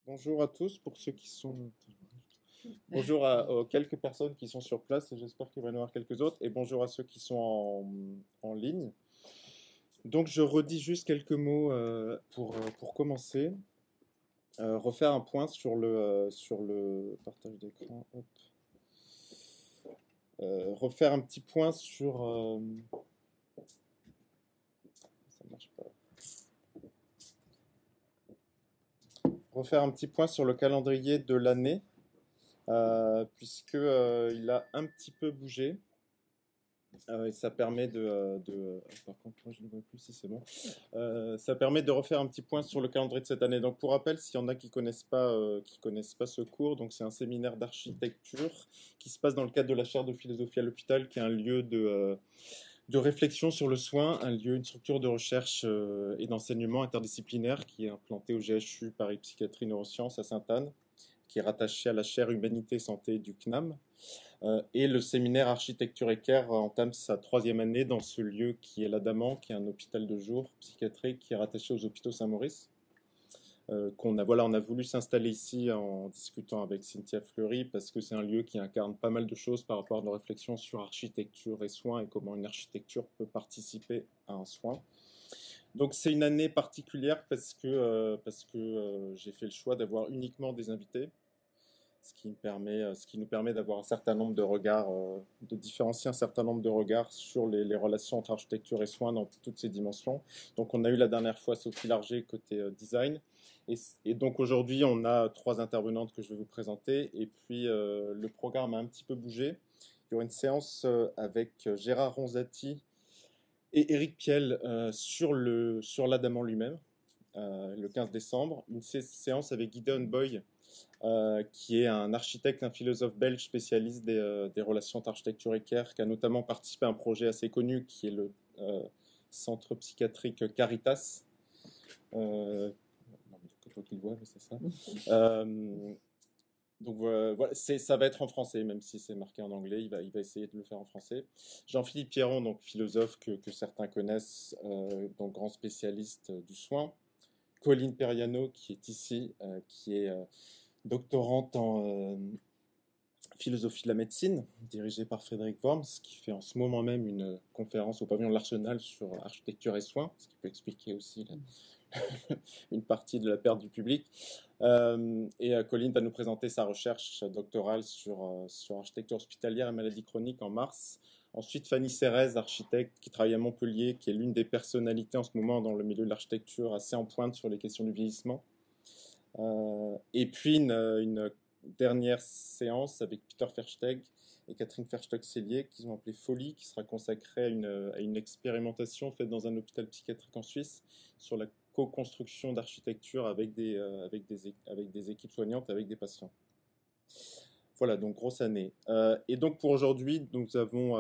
Bonjour à tous pour ceux qui sont. Bonjour aux quelques personnes qui sont sur place et j'espère qu'il va y en avoir quelques autres. Et bonjour à ceux qui sont en ligne. Donc je redis juste quelques mots pour commencer. Refaire un point sur le partage d'écran. Hop. Refaire un petit point sur. Ça marche pas. Refaire un petit point sur le calendrier de l'année, puisque il a un petit peu bougé. Et ça permet par contre, moi je ne vois plus si c'est bon. Ça permet de refaire un petit point sur le calendrier de cette année. Donc, pour rappel, s'il y en a qui connaissent pas ce cours, donc c'est un séminaire d'architecture qui se passe dans le cadre de la chaire de philosophie à l'hôpital, qui est un lieu de réflexion sur le soin, une structure de recherche et d'enseignement interdisciplinaire qui est implantée au GHU Paris Psychiatrie Neurosciences à Sainte-Anne, qui est rattaché à la chaire Humanité Santé du CNAM. Et le séminaire Architecture et Care entame sa troisième année dans ce lieu qui est l'Adamant, qui est un hôpital de jour psychiatrique qui est rattaché aux hôpitaux Saint-Maurice. On a voulu s'installer ici en discutant avec Cynthia Fleury parce que c'est un lieu qui incarne pas mal de choses par rapport à nos réflexions sur architecture et soins et comment une architecture peut participer à un soin. Donc c'est une année particulière parce que j'ai fait le choix d'avoir uniquement des invités, ce qui nous permet d'avoir un certain nombre de regards, de différencier un certain nombre de regards sur les relations entre architecture et soins dans toutes ces dimensions. Donc on a eu la dernière fois Sophie Larger côté design, et donc aujourd'hui on a trois intervenantes que je vais vous présenter, et puis le programme a un petit peu bougé. Il y aura une séance avec Gérard Ronzati et Éric Piel sur l'Adamant lui-même, le 15 décembre. Une séance avec Gideon Boy, qui est un architecte, un philosophe belge spécialiste des relations entre architecture et care, qui a notamment participé à un projet assez connu qui est le centre psychiatrique Caritas. Non, mais c'est toi qui le vois, mais c'est ça. Donc voilà, ça va être en français, même si c'est marqué en anglais, il va essayer de le faire en français. Jean-Philippe Pierron, donc philosophe que certains connaissent, donc grand spécialiste du soin. Colline Periano, qui est ici, qui est doctorante en philosophie de la médecine, dirigée par Frédéric Worms, qui fait en ce moment même une conférence au pavillon de l'Arsenal sur architecture et soins, ce qui peut expliquer aussi une partie de la perte du public. Et Colline va nous présenter sa recherche doctorale sur architecture hospitalière et maladies chroniques en mars. Ensuite, Fanny Cérez, architecte qui travaille à Montpellier, qui est l'une des personnalités en ce moment dans le milieu de l'architecture assez en pointe sur les questions du vieillissement. Et puis une dernière séance avec Peter Versteeg et Catherine Versteeg-Cellier, qu'ils ont appelé Folie, qui sera consacrée à une expérimentation faite dans un hôpital psychiatrique en Suisse sur la co-construction d'architecture avec des équipes soignantes, avec des patients. Voilà, donc grosse année. Et donc pour aujourd'hui, nous avons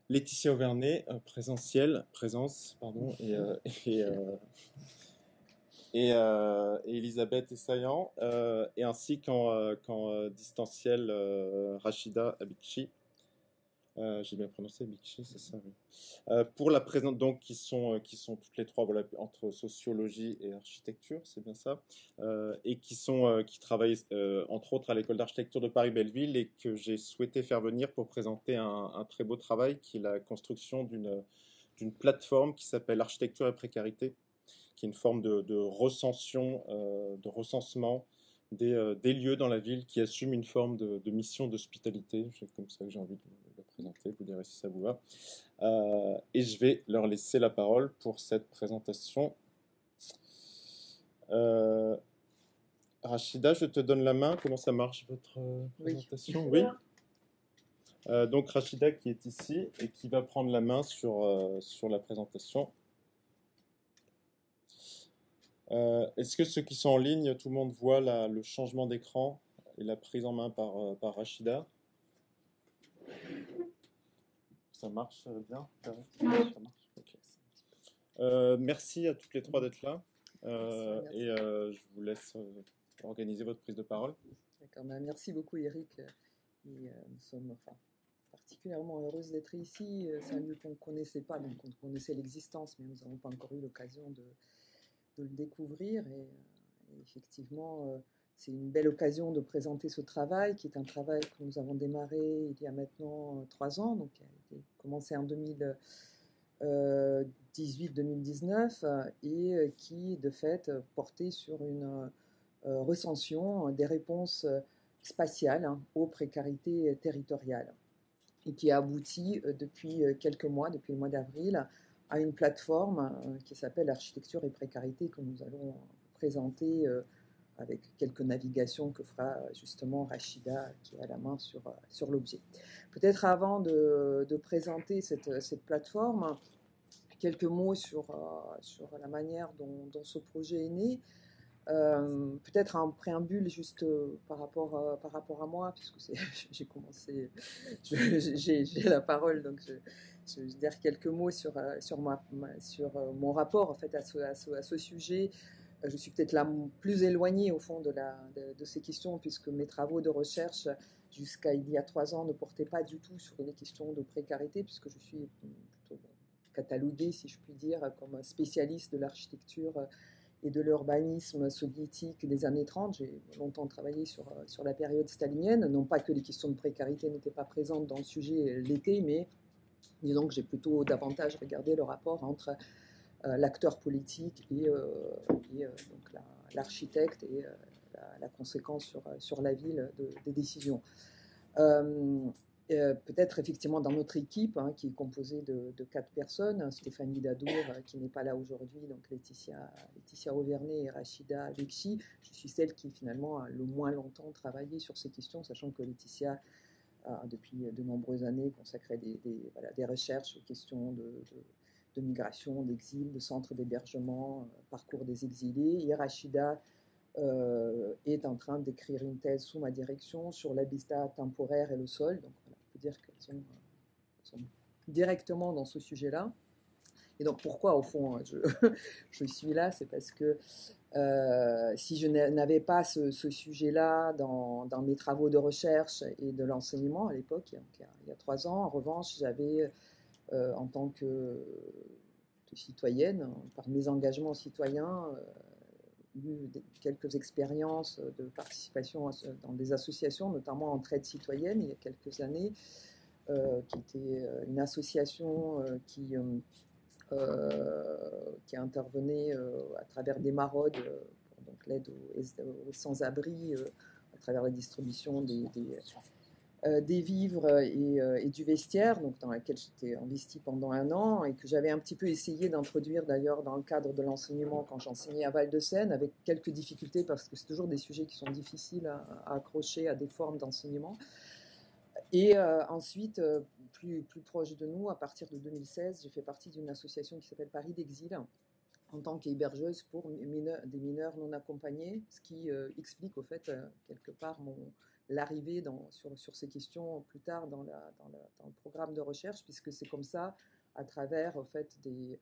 Laetitia Auvernay, présence, pardon, et Elisabeth Essayan, et ainsi qu'en distanciel Rachida Abikchi. J'ai bien prononcé Abikchi, c'est ça, oui. Pour la présente, donc, qui sont toutes les trois, voilà, entre sociologie et architecture, c'est bien ça, et qui travaillent entre autres à l'école d'architecture de Paris-Belleville, et que j'ai souhaité faire venir pour présenter un très beau travail qui est la construction d'une plateforme qui s'appelle Architecture et précarité, qui est une forme de recensement des lieux dans la ville qui assument une forme de mission d'hospitalité. C'est comme ça que j'ai envie de le présenter, vous direz si ça vous va. Et je vais leur laisser la parole pour cette présentation. Rachida, je te donne la main. Comment ça marche votre présentation? Oui. Donc Rachida qui est ici et qui va prendre la main sur la présentation. Est-ce que ceux qui sont en ligne, tout le monde voit le changement d'écran et la prise en main par Rachida? Ça marche bien? Ça marche. Okay. Merci à toutes les trois d'être là. Et je vous laisse organiser votre prise de parole. D'accord, merci beaucoup Eric. Nous sommes particulièrement heureuses d'être ici. C'est un lieu qu'on ne connaissait pas, donc on connaissait l'existence, mais nous n'avons pas encore eu l'occasion le découvrir. Et effectivement, c'est une belle occasion de présenter ce travail, qui est un travail que nous avons démarré il y a maintenant 3 ans, donc qui a été commencé en 2018-2019, et qui, de fait, portait sur une recension des réponses spatiales aux précarités territoriales, et qui a abouti depuis quelques mois, depuis le mois d'avril, à une plateforme qui s'appelle Architecture et précarité, que nous allons présenter avec quelques navigations que fera justement Rachida, qui est à la main sur l'objet. Peut-être avant de présenter cette plateforme, quelques mots sur la manière dont ce projet est né. Peut-être un préambule juste par rapport à moi, puisque j'ai commencé, j'ai la parole, donc je vais dire quelques mots sur mon rapport en fait à ce sujet. Je suis peut-être la plus éloignée au fond de ces questions, puisque mes travaux de recherche jusqu'à il y a 3 ans ne portaient pas du tout sur les questions de précarité, puisque je suis plutôt cataloguée, si je puis dire, comme spécialiste de l'architecture et de l'urbanisme soviétique des années 30. J'ai longtemps travaillé sur la période stalinienne. Non pas que les questions de précarité n'étaient pas présentes dans le sujet l'été, mais disons que j'ai plutôt davantage regardé le rapport entre l'acteur politique et donc l'architecte, et la conséquence sur la ville des décisions. Peut-être effectivement dans notre équipe, qui est composée de 4 personnes, Stéphanie Dadour, qui n'est pas là aujourd'hui, donc Laetitia Auvernay et Rachida Bekchi. Je suis celle qui finalement a le moins longtemps travaillé sur ces questions, sachant que Laetitia a depuis de nombreuses années consacré des recherches aux questions de migration, d'exil, de centres d'hébergement, parcours des exilés. Et Rachida est en train d'écrire une thèse sous ma direction sur l'habitat temporaire et le sol. Donc voilà, on peut dire qu'elles sont directement dans ce sujet-là. Et donc pourquoi au fond je suis là, c'est parce que si je n'avais pas ce sujet-là dans mes travaux de recherche et de l'enseignement à l'époque, il y a 3 ans, en revanche, j'avais en tant que citoyenne, par mes engagements citoyens, eu quelques expériences de participation dans des associations, notamment Entraide citoyenne, il y a quelques années, qui était une association qui intervenait à travers des maraudes, donc l'aide aux sans-abri, à travers la distribution des vivres et du vestiaire, donc dans laquelle j'étais investie pendant 1 an, et que j'avais un petit peu essayé d'introduire d'ailleurs dans le cadre de l'enseignement quand j'enseignais à Val-de-Seine, avec quelques difficultés, parce que c'est toujours des sujets qui sont difficiles à accrocher à des formes d'enseignement. Et ensuite, plus proche de nous, à partir de 2016, j'ai fait partie d'une association qui s'appelle Paris d'Exil, en tant qu'hébergeuse pour des mineurs non accompagnés, ce qui explique au fait quelque part l'arrivée sur ces questions plus tard dans le programme de recherche, puisque c'est comme ça, à travers au fait, des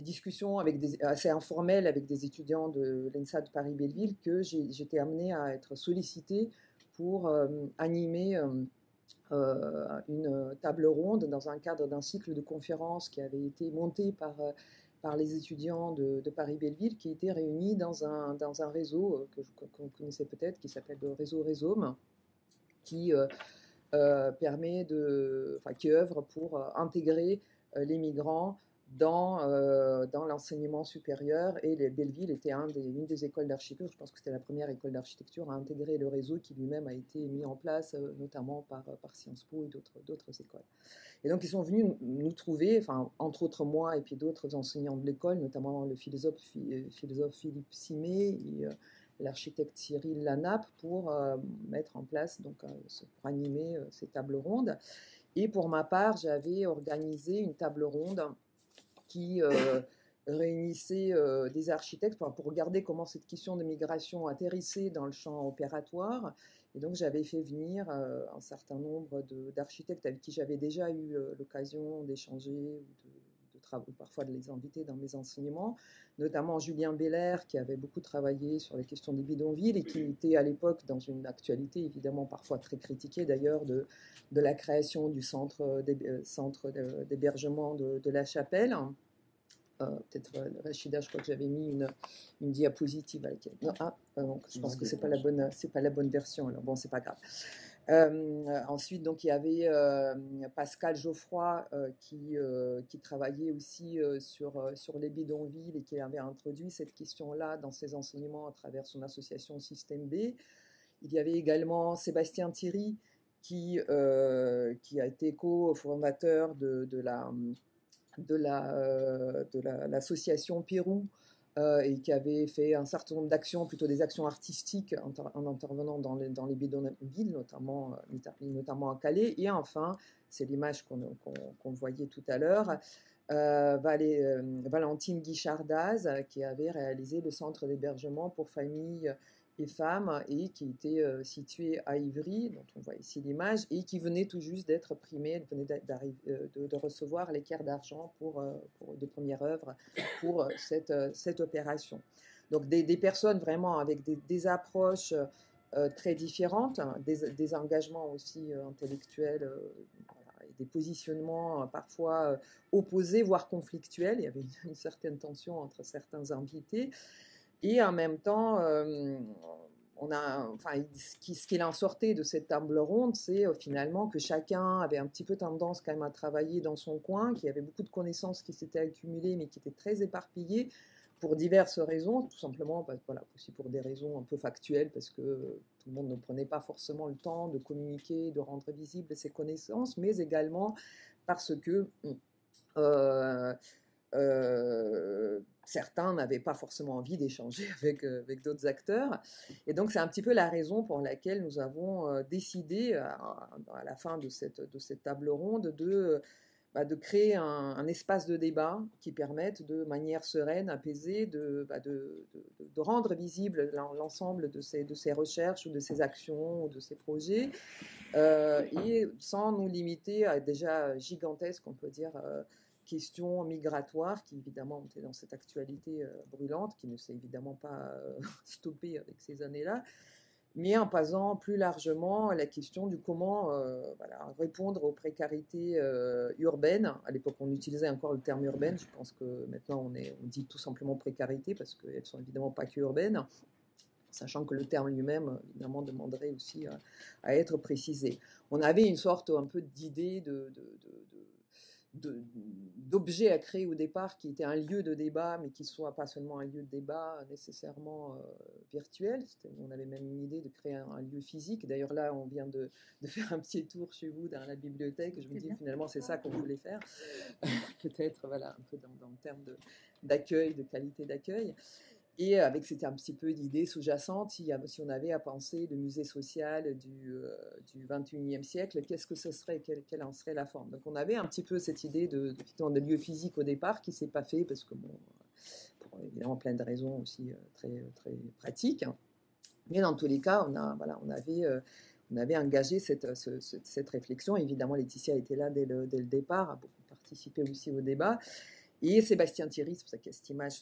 discussions assez informelles avec des étudiants de l'ENSA de Paris-Belleville, que j'étais amenée à être sollicitée pour animer une table ronde dans un cadre d'un cycle de conférences qui avait été monté par les étudiants de Paris-Belleville, qui étaient réunis dans un réseau que vous connaissez peut-être, qui s'appelle le réseau Rhizome, qui qui œuvre pour intégrer les migrants dans l'enseignement supérieur. Et Belleville était une des écoles d'architecture, je pense que c'était la première école d'architecture à intégrer le réseau, qui lui-même a été mis en place notamment par Sciences Po et d'autres écoles. Et donc ils sont venus nous trouver, enfin, entre autres moi et puis d'autres enseignants de l'école, notamment le philosophe Philippe Simet et l'architecte Cyril Lanape, pour mettre en place, donc, pour animer ces tables rondes. Et pour ma part, j'avais organisé une table ronde qui réunissait des architectes pour regarder comment cette question de migration atterrissait dans le champ opératoire. Et donc j'avais fait venir un certain nombre d'architectes avec qui j'avais déjà eu l'occasion d'échanger, ou parfois de les inviter dans mes enseignements, notamment Julien Belair, qui avait beaucoup travaillé sur les questions des bidonvilles et qui était à l'époque dans une actualité évidemment parfois très critiquée d'ailleurs de la création du centre d'hébergement de la Chapelle. peut-être Rachida, je crois que j'avais mis une diapositive avec elle. Non, donc, je pense que c'est pas la bonne version. Alors bon, c'est pas grave. Ensuite, donc il y avait Pascal Geoffroy qui travaillait aussi sur les bidonvilles et qui avait introduit cette question-là dans ses enseignements à travers son association Système B. Il y avait également Sébastien Thierry qui a été co-fondateur de l'association Pérou et qui avait fait un certain nombre d'actions, plutôt des actions artistiques en intervenant dans les bidonvilles, notamment à Calais. Et enfin, c'est l'image qu'on voyait tout à l'heure, Valentine Guichardaz, qui avait réalisé le centre d'hébergement pour familles et femmes et qui était située à Ivry, dont on voit ici l'image, et qui venait tout juste d'être primée, elle venait de recevoir l'équerre d'argent pour de première œuvre pour cette opération. Donc des personnes vraiment avec des approches très différentes, des engagements aussi intellectuels, voilà, et des positionnements parfois opposés, voire conflictuels. Il y avait une certaine tension entre certains invités. Et en même temps, ce qu'il en sortait de cette table ronde, c'est finalement que chacun avait un petit peu tendance quand même à travailler dans son coin, qu'il y avait beaucoup de connaissances qui s'étaient accumulées, mais qui étaient très éparpillées pour diverses raisons, tout simplement voilà, aussi pour des raisons un peu factuelles, parce que tout le monde ne prenait pas forcément le temps de communiquer, de rendre visibles ses connaissances, mais également parce que certains n'avaient pas forcément envie d'échanger avec d'autres acteurs. Et donc, c'est un petit peu la raison pour laquelle nous avons décidé, à la fin de cette table ronde, de créer un espace de débat qui permette de manière sereine, apaisée, de rendre visible l'ensemble de ces recherches ou de ces actions ou de ces projets, et sans nous limiter à déjà gigantesques, on peut dire, questions migratoires qui évidemment étaient dans cette actualité brûlante, qui ne s'est évidemment pas stoppée avec ces années-là, mais en passant plus largement à la question du comment répondre aux précarités urbaines. À l'époque, on utilisait encore le terme urbaine. Je pense que maintenant, on dit tout simplement précarité parce qu'elles ne sont évidemment pas qu'urbaines, sachant que le terme lui-même, évidemment, demanderait aussi à être précisé. On avait une sorte un peu d'idée d'objet à créer au départ qui était un lieu de débat, mais qui ne soit pas seulement un lieu de débat nécessairement virtuel. On avait même une idée de créer un lieu physique. D'ailleurs, là, on vient de faire un petit tour chez vous dans la bibliothèque. Je me dis, finalement, c'est ça qu'on voulait faire. Peut-être, voilà, un peu dans le terme d'accueil, de qualité d'accueil. Et avec, c'était un petit peu l'idée sous-jacente, si on avait à penser le musée social du 21e siècle, qu'est-ce que ce serait, quelle en serait la forme. Donc on avait un petit peu cette idée de lieu physique au départ, qui ne s'est pas fait, parce que, bon, pour évidemment plein de raisons aussi très, très pratiques. Mais dans tous les cas, on avait engagé cette réflexion. Évidemment, Laetitia était là dès le départ, a beaucoup participé aussi au débat. Et Sébastien Thierry, c'est pour ça qu'il y a cette image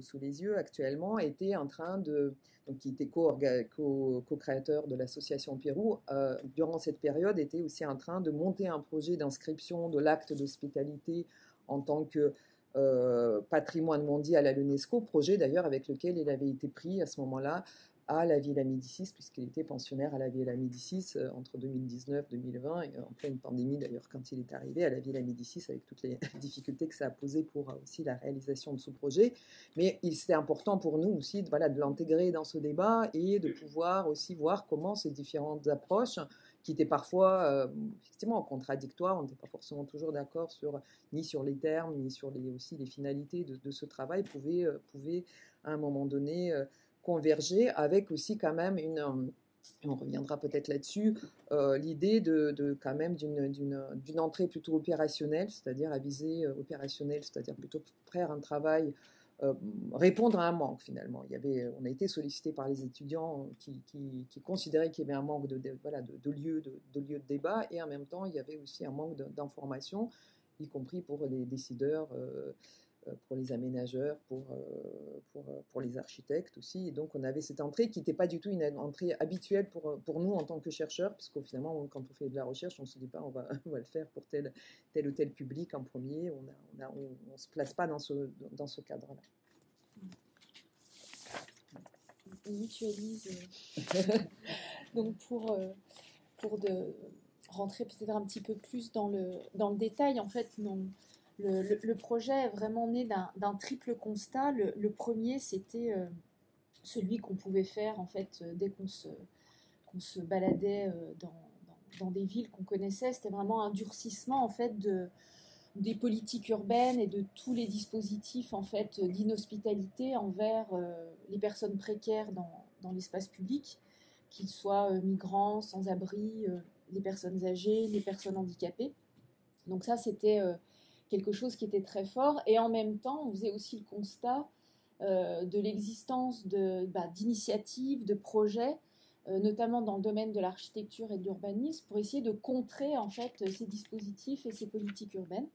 sous les yeux actuellement, était en train qui était co-créateur de l'association Pérou, durant cette période, était aussi en train de monter un projet d'inscription de l'acte d'hospitalité en tant que patrimoine mondial à l'UNESCO, projet d'ailleurs avec lequel il avait été pris à ce moment-là à la Villa Médicis, puisqu'il était pensionnaire à la Villa Médicis entre 2019 et 2020, et en pleine pandémie d'ailleurs quand il est arrivé à la Villa Médicis, avec toutes les difficultés que ça a posées pour aussi la réalisation de ce projet. Mais c'était important pour nous aussi de l'intégrer dans ce débat et de pouvoir aussi voir comment ces différentes approches, qui étaient parfois effectivement contradictoires, on n'était pas forcément toujours d'accord ni sur les termes, ni sur aussi les finalités de ce travail, pouvaient à un moment donné converger, avec aussi quand même on reviendra peut-être là-dessus, l'idée quand même d'une entrée plutôt opérationnelle, c'est-à-dire à visée opérationnelle, c'est-à-dire plutôt faire un travail, répondre à un manque finalement. On a été sollicité par les étudiants qui considéraient qu'il y avait un manque de lieux de débat, et en même temps il y avait aussi un manque d'information, y compris pour les décideurs pour les aménageurs, pour les architectes aussi. Et donc on avait cette entrée qui n'était pas du tout une entrée habituelle pour nous en tant que chercheurs, puisqu'au finalement, quand on fait de la recherche, on ne se dit pas on va le faire pour tel ou tel public en premier, on ne se place pas dans ce cadre-là. On mutualise. Donc pour rentrer peut-être un petit peu plus dans le détail, en fait, le projet est vraiment né d'un triple constat. Le premier, c'était celui qu'on pouvait faire en fait dès qu'on se baladait dans des villes qu'on connaissait. C'était vraiment un durcissement en fait des politiques urbaines et de tous les dispositifs en fait d'inhospitalité envers les personnes précaires dans l'espace public, qu'ils soient migrants, sans-abri, les personnes âgées, les personnes handicapées. Donc ça, c'était quelque chose qui était très fort. Et en même temps, on faisait aussi le constat de l'existence d'initiatives, de projets, notamment dans le domaine de l'architecture et de l'urbanisme, pour essayer de contrer en fait ces dispositifs et ces politiques urbaines.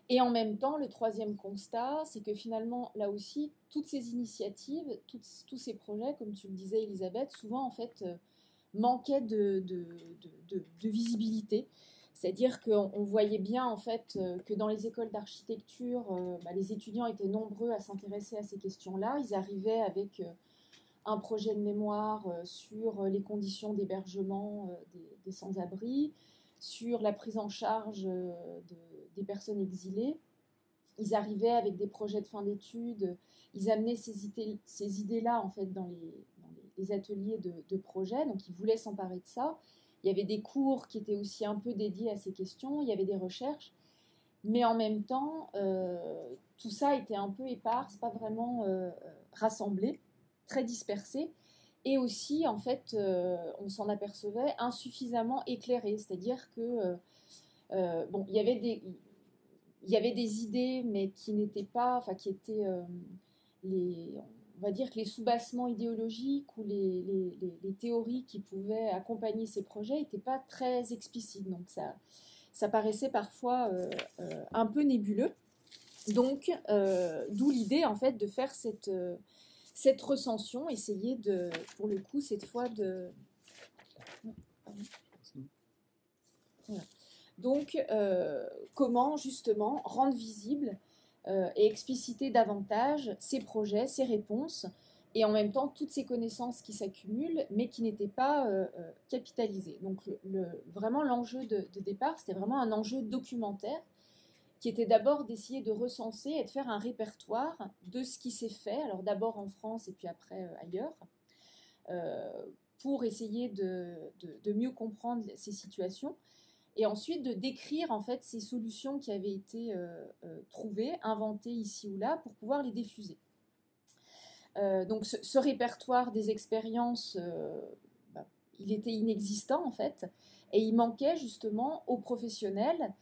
Et en même temps, le troisième constat, c'est que finalement, là aussi, toutes ces initiatives, tous ces projets, comme tu le disais, Elisabeth, souvent en fait manquaient de visibilité. C'est-à-dire qu'on voyait bien en fait que dans les écoles d'architecture, les étudiants étaient nombreux à s'intéresser à ces questions-là. Ils arrivaient avec un projet de mémoire sur les conditions d'hébergement des sans-abri, sur la prise en charge des personnes exilées. Ils arrivaient avec des projets de fin d'études, ils amenaient ces idées-là en fait dans les ateliers de projet, donc ils voulaient s'emparer de ça. Il y avait des cours qui étaient aussi un peu dédiés à ces questions, il y avait des recherches, mais en même temps, tout ça était un peu épars, pas vraiment rassemblé, très dispersé, et aussi, en fait, on s'en apercevait insuffisamment éclairé, c'est-à-dire que, il y avait des idées, mais qui n'étaient pas, enfin, qui étaient on va dire que les sous-bassements idéologiques ou les théories qui pouvaient accompagner ces projets n'étaient pas très explicites. Donc ça paraissait parfois un peu nébuleux. Donc, d'où l'idée en fait de faire cette recension, essayer pour le coup cette fois voilà. Donc, comment justement rendre visible et expliciter davantage ces projets, ces réponses, et en même temps toutes ces connaissances qui s'accumulent, mais qui n'étaient pas capitalisées. Donc vraiment l'enjeu de départ, c'était vraiment un enjeu documentaire, qui était d'abord d'essayer de recenser et de faire un répertoire de ce qui s'est fait, alors d'abord en France et puis après ailleurs, pour essayer de mieux comprendre ces situations, et ensuite de décrire en fait ces solutions qui avaient été trouvées, inventées ici ou là, pour pouvoir les diffuser. Donc ce répertoire des expériences, il était inexistant en fait, et il manquait justement aux professionnels,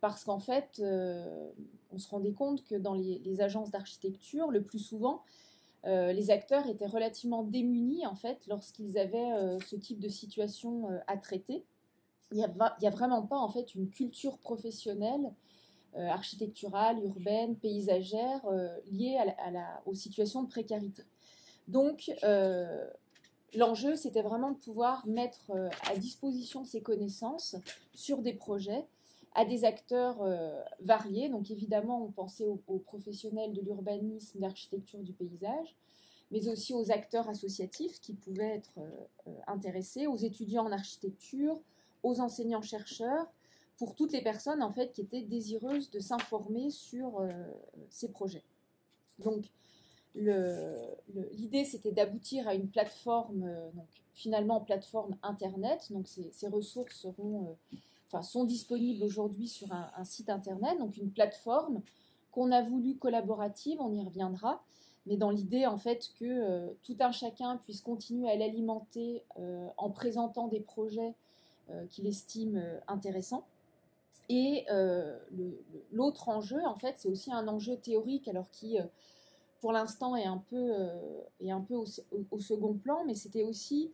parce qu'en fait, on se rendait compte que dans les agences d'architecture, le plus souvent, les acteurs étaient relativement démunis en fait lorsqu'ils avaient ce type de situation à traiter. Il n'y a vraiment pas en fait une culture professionnelle, architecturale, urbaine, paysagère, liée aux situations de précarité. Donc, l'enjeu, c'était vraiment de pouvoir mettre à disposition ces connaissances sur des projets à des acteurs variés. Donc, évidemment, on pensait aux professionnels de l'urbanisme, de l'architecture, du paysage, mais aussi aux acteurs associatifs qui pouvaient être intéressés, aux étudiants en architecture, aux enseignants-chercheurs, pour toutes les personnes en fait qui étaient désireuses de s'informer sur ces projets. Donc l'idée c'était d'aboutir à une plateforme, donc finalement plateforme internet. Donc ces ressources sont disponibles aujourd'hui sur un site internet, donc une plateforme qu'on a voulu collaborative, on y reviendra, mais dans l'idée en fait que tout un chacun puisse continuer à l'alimenter en présentant des projets qu'il estime intéressant. Et l'autre enjeu, en fait, c'est aussi un enjeu théorique, alors qui, pour l'instant, est un peu au second plan, mais c'était aussi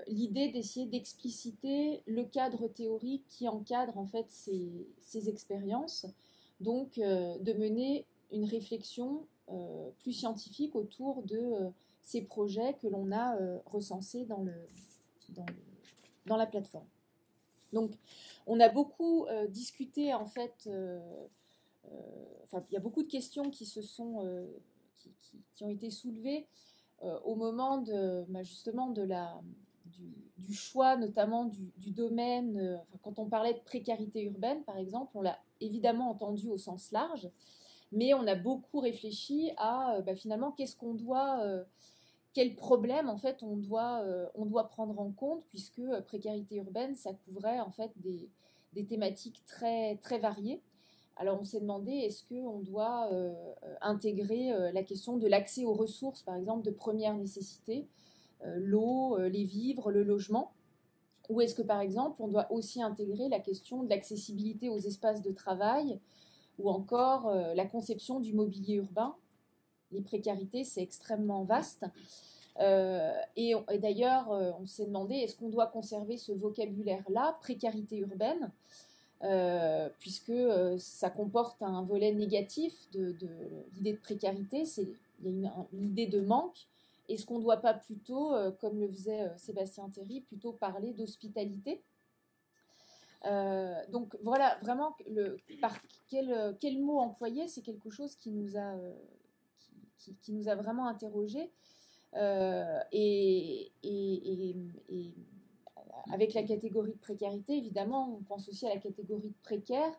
l'idée d'essayer d'expliciter le cadre théorique qui encadre en fait ces expériences, donc de mener une réflexion plus scientifique autour de ces projets que l'on a recensés dans la plateforme. Donc, on a beaucoup discuté, en fait, il y a beaucoup de questions qui ont été soulevées au moment justement du choix, notamment du domaine. Quand on parlait de précarité urbaine, par exemple, on l'a évidemment entendu au sens large, mais on a beaucoup réfléchi à finalement qu'est-ce qu'on doit, quel problème en fait on doit prendre en compte, puisque précarité urbaine, ça couvrait en fait des thématiques très, très variées. Alors on s'est demandé, est-ce qu'on doit intégrer la question de l'accès aux ressources, par exemple, de première nécessité, l'eau, les vivres, le logement, ou est-ce que par exemple on doit aussi intégrer la question de l'accessibilité aux espaces de travail, ou encore la conception du mobilier urbain. Les précarités, c'est extrêmement vaste. Et d'ailleurs, on s'est demandé, est-ce qu'on doit conserver ce vocabulaire-là, précarité urbaine, puisque ça comporte un volet négatif de l'idée de précarité, il y a l'idée de manque. Est-ce qu'on ne doit pas plutôt, comme le faisait Sébastien Théry, plutôt parler d'hospitalité? Donc voilà, vraiment, par quel mot employer, c'est quelque chose qui nous a vraiment interrogés. Et avec la catégorie de précarité, évidemment, on pense aussi à la catégorie de précaire,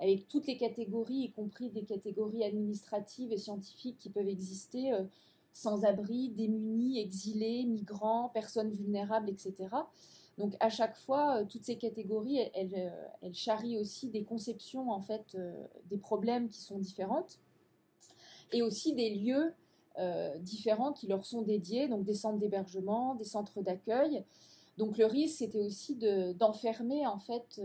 avec toutes les catégories, y compris des catégories administratives et scientifiques qui peuvent exister, sans-abri, démunis, exilés, migrants, personnes vulnérables, etc. Donc à chaque fois, toutes ces catégories, elles charrient aussi des conceptions, en fait, des problèmes qui sont différentes, et aussi des lieux différents qui leur sont dédiés, donc des centres d'hébergement, des centres d'accueil. Donc le risque, c'était aussi d'enfermer en fait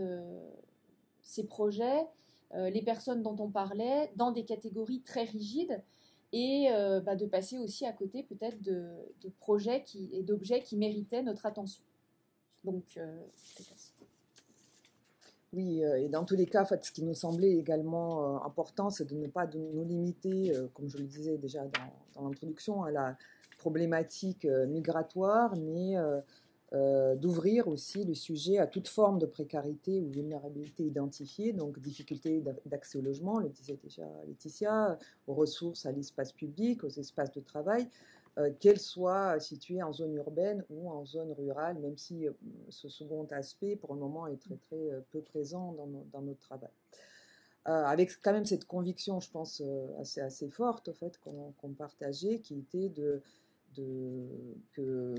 ces projets, les personnes dont on parlait, dans des catégories très rigides, et de passer aussi à côté peut-être de projets et d'objets qui méritaient notre attention. Donc, oui, et dans tous les cas, en fait, ce qui nous semblait également important, c'est de ne pas nous limiter, comme je le disais déjà dans l'introduction, à la problématique migratoire, mais d'ouvrir aussi le sujet à toute forme de précarité ou vulnérabilité identifiée, donc difficulté d'accès au logement, le disait déjà Laetitia, aux ressources, à l'espace public, aux espaces de travail, qu'elles soient situées en zone urbaine ou en zone rurale, même si ce second aspect, pour le moment, est très, très peu présent dans notre travail. Avec quand même cette conviction, je pense, assez forte, au fait, qu'on partageait, qui était que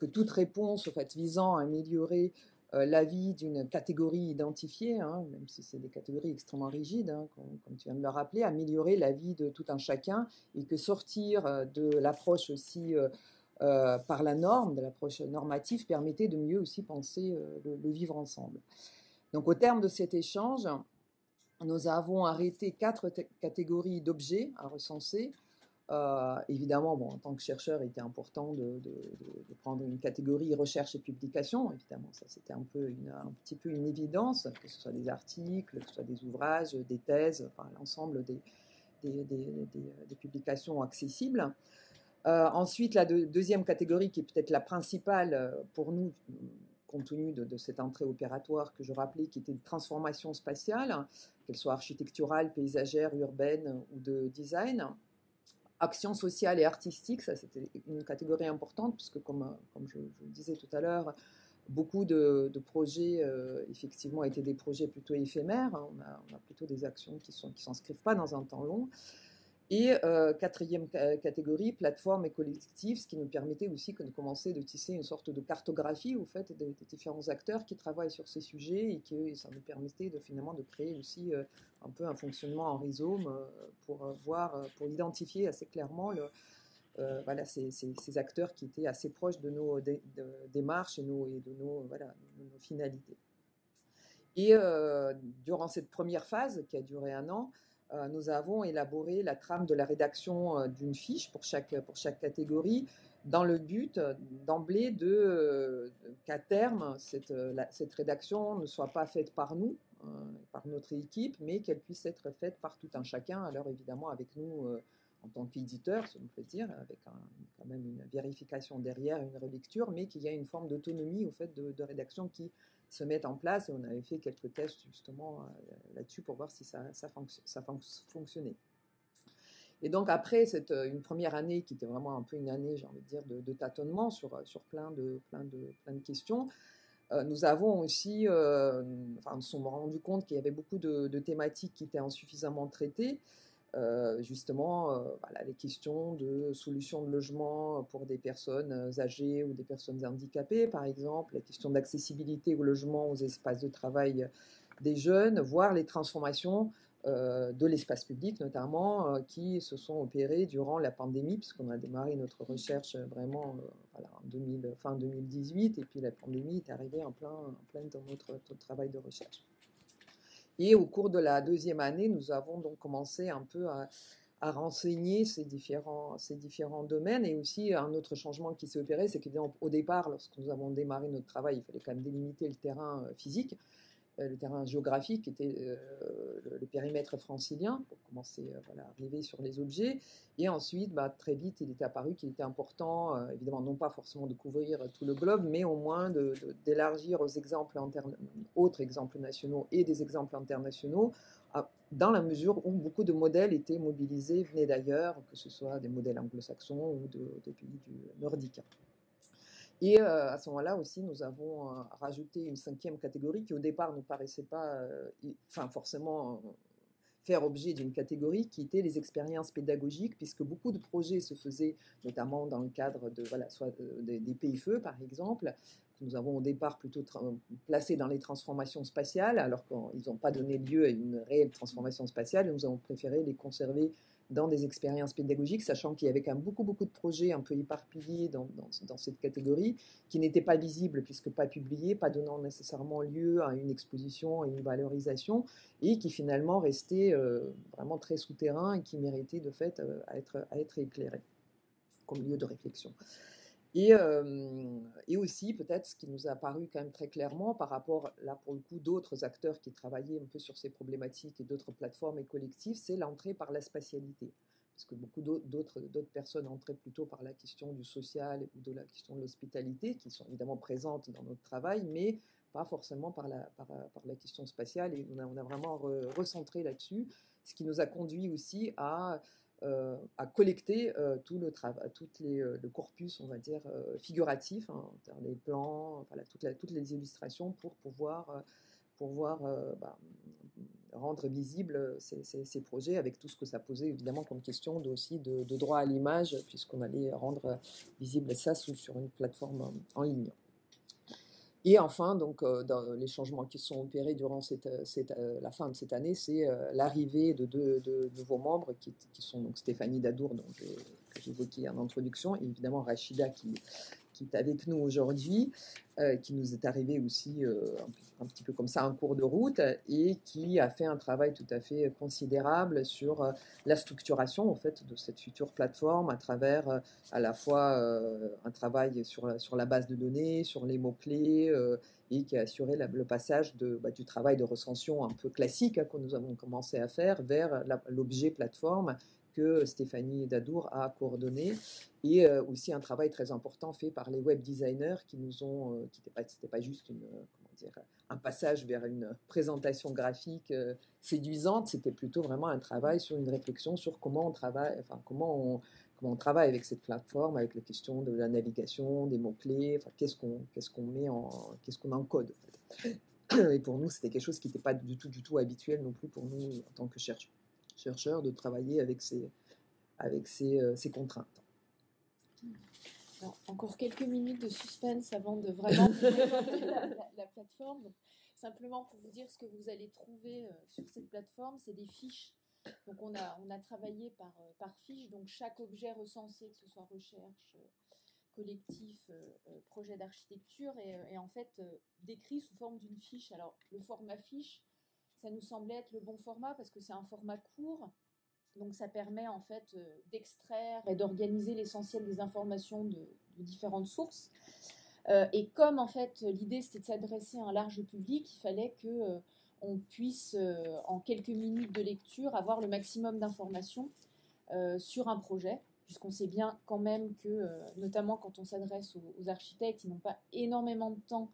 toute réponse, en fait, visant à améliorer la vie d'une catégorie identifiée, hein, même si c'est des catégories extrêmement rigides, hein, comme tu viens de le rappeler, améliorer la vie de tout un chacun, et que sortir de l'approche aussi par la norme, de l'approche normative, permettait de mieux aussi penser le vivre ensemble. Donc au terme de cet échange, nous avons arrêté 4 catégories d'objets à recenser. Évidemment, en tant que chercheur, il était important de prendre une catégorie recherche et publication. Évidemment, ça c'était un petit peu une évidence, que ce soit des articles, que ce soit des ouvrages, des thèses, enfin, l'ensemble des publications accessibles. Ensuite, la deuxième catégorie, qui est peut-être la principale pour nous, compte tenu de cette entrée opératoire que je rappelais, qui était de transformation spatiale, qu'elle soit architecturale, paysagère, urbaine ou de design. Action sociale et artistique, ça c'était une catégorie importante, puisque comme je le disais tout à l'heure, beaucoup de projets, effectivement, étaient des projets plutôt éphémères. On a plutôt des actions qui ne s'inscrivent pas dans un temps long. Et quatrième catégorie, plateforme et collectif, ce qui nous permettait aussi de commencer de tisser une sorte de cartographie, au fait, des différents acteurs qui travaillent sur ces sujets, et que ça nous permettait finalement de créer aussi un peu un fonctionnement en rhizome pour identifier assez clairement ces acteurs qui étaient assez proches de nos démarches et de nos finalités. Et durant cette première phase, qui a duré 1 an, nous avons élaboré la trame de la rédaction d'une fiche pour chaque catégorie, dans le but d'emblée qu'à terme, cette rédaction ne soit pas faite par nous, par notre équipe, mais qu'elle puisse être faite par tout un chacun, alors évidemment avec nous en tant qu'éditeur, si on peut dire, avec quand même une vérification derrière, une relecture, mais qu'il y a une forme d'autonomie au fait de rédaction qui se met en place. Et on avait fait quelques tests justement là-dessus pour voir si ça fonctionnait. Et donc après une première année qui était vraiment un peu une année, j'ai envie de dire, de tâtonnement sur plein de questions, nous avons aussi, nous sommes rendus compte qu'il y avait beaucoup de thématiques qui étaient insuffisamment traitées. Justement, voilà, les questions de solutions de logement pour des personnes âgées ou des personnes handicapées, par exemple, la question d'accessibilité au logement, aux espaces de travail des jeunes, voire les transformations de l'espace public notamment, qui se sont opérées durant la pandémie, puisqu'on a démarré notre recherche vraiment voilà, fin 2018, et puis la pandémie est arrivée en plein dans notre travail de recherche. Et au cours de la deuxième année, nous avons donc commencé un peu à renseigner ces différents domaines. Et aussi, un autre changement qui s'est opéré, c'est qu'au départ, lorsque nous avons démarré notre travail, il fallait quand même délimiter le terrain physique, le terrain géographique, qui était le périmètre francilien, pour commencer à arriver sur les objets. Et ensuite, très vite, il était apparu qu'il était important, évidemment, non pas forcément de couvrir tout le globe, mais au moins d'élargir aux autres exemples nationaux et des exemples internationaux, dans la mesure où beaucoup de modèles étaient mobilisés, venaient d'ailleurs, que ce soit des modèles anglo-saxons ou de pays nordiques. Et à ce moment-là aussi, nous avons rajouté une 5e catégorie qui au départ ne paraissait pas forcément faire objet d'une catégorie, qui était les expériences pédagogiques, puisque beaucoup de projets se faisaient notamment dans le cadre des PFE par exemple, que nous avons au départ plutôt placés dans les transformations spatiales, alors qu'ils n'ont pas donné lieu à une réelle transformation spatiale, et nous avons préféré les conserver dans des expériences pédagogiques, sachant qu'il y avait quand même beaucoup de projets un peu éparpillés dans cette catégorie, qui n'étaient pas visibles puisque pas publiés, pas donnant nécessairement lieu à une exposition, à une valorisation, et qui finalement restaient vraiment très souterrains et qui méritaient de fait à être éclairés comme lieu de réflexion. Et aussi, peut-être, ce qui nous a apparu quand même très clairement par rapport, là, pour le coup, d'autres acteurs qui travaillaient un peu sur ces problématiques et d'autres plateformes et collectifs, c'est l'entrée par la spatialité. Parce que beaucoup d'autres personnes entraient plutôt par la question du social ou de la question de l'hospitalité, qui sont évidemment présentes dans notre travail, mais pas forcément par la question spatiale. Et on a vraiment recentré là-dessus, ce qui nous a conduit aussi à collecter tout le corpus, on va dire, figuratif, hein, les plans, voilà, toutes les illustrations pour pouvoir rendre visibles ces projets, avec tout ce que ça posait évidemment comme question aussi de droit à l'image, puisqu'on allait rendre visible ça sur une plateforme en ligne. Et enfin, donc, dans les changements qui sont opérés durant la fin de cette année, c'est l'arrivée de deux nouveaux membres qui sont donc Stéphanie Dadour, que j'évoquais en introduction, et évidemment Rachida qui est avec nous aujourd'hui, qui nous est arrivée aussi un petit peu comme ça en cours de route, et qui a fait un travail tout à fait considérable sur la structuration en fait de cette future plateforme à travers à la fois un travail sur la base de données, sur les mots-clés, et qui a assuré le passage du travail de recension un peu classique que nous avons commencé à faire vers l'objet plateforme que Stéphanie Dadour a coordonné, et aussi un travail très important fait par les web designers qui nous ont, qui n'était pas juste un passage vers une présentation graphique séduisante, c'était plutôt vraiment un travail sur une réflexion sur comment on travaille, comment on travaille avec cette plateforme, avec la question de la navigation, des mots-clés, qu'est-ce qu'on encode en fait. Et pour nous, c'était quelque chose qui n'était pas du tout habituel non plus pour nous en tant que chercheurs de travailler avec ces contraintes. Alors, encore quelques minutes de suspense avant de vraiment présenter la plateforme. Donc, simplement pour vous dire ce que vous allez trouver sur cette plateforme, c'est des fiches. Donc on a travaillé par fiche, donc chaque objet recensé, que ce soit recherche, collectif, projet d'architecture, et en fait décrit sous forme d'une fiche. Alors le format fiche, ça nous semblait être le bon format parce que c'est un format court. Donc ça permet en fait d'extraire et d'organiser l'essentiel des informations de différentes sources. Et comme en fait l'idée c'était de s'adresser à un large public, il fallait que on puisse, en quelques minutes de lecture, avoir le maximum d'informations sur un projet, puisqu'on sait bien quand même que, notamment quand on s'adresse aux architectes, ils n'ont pas énormément de temps,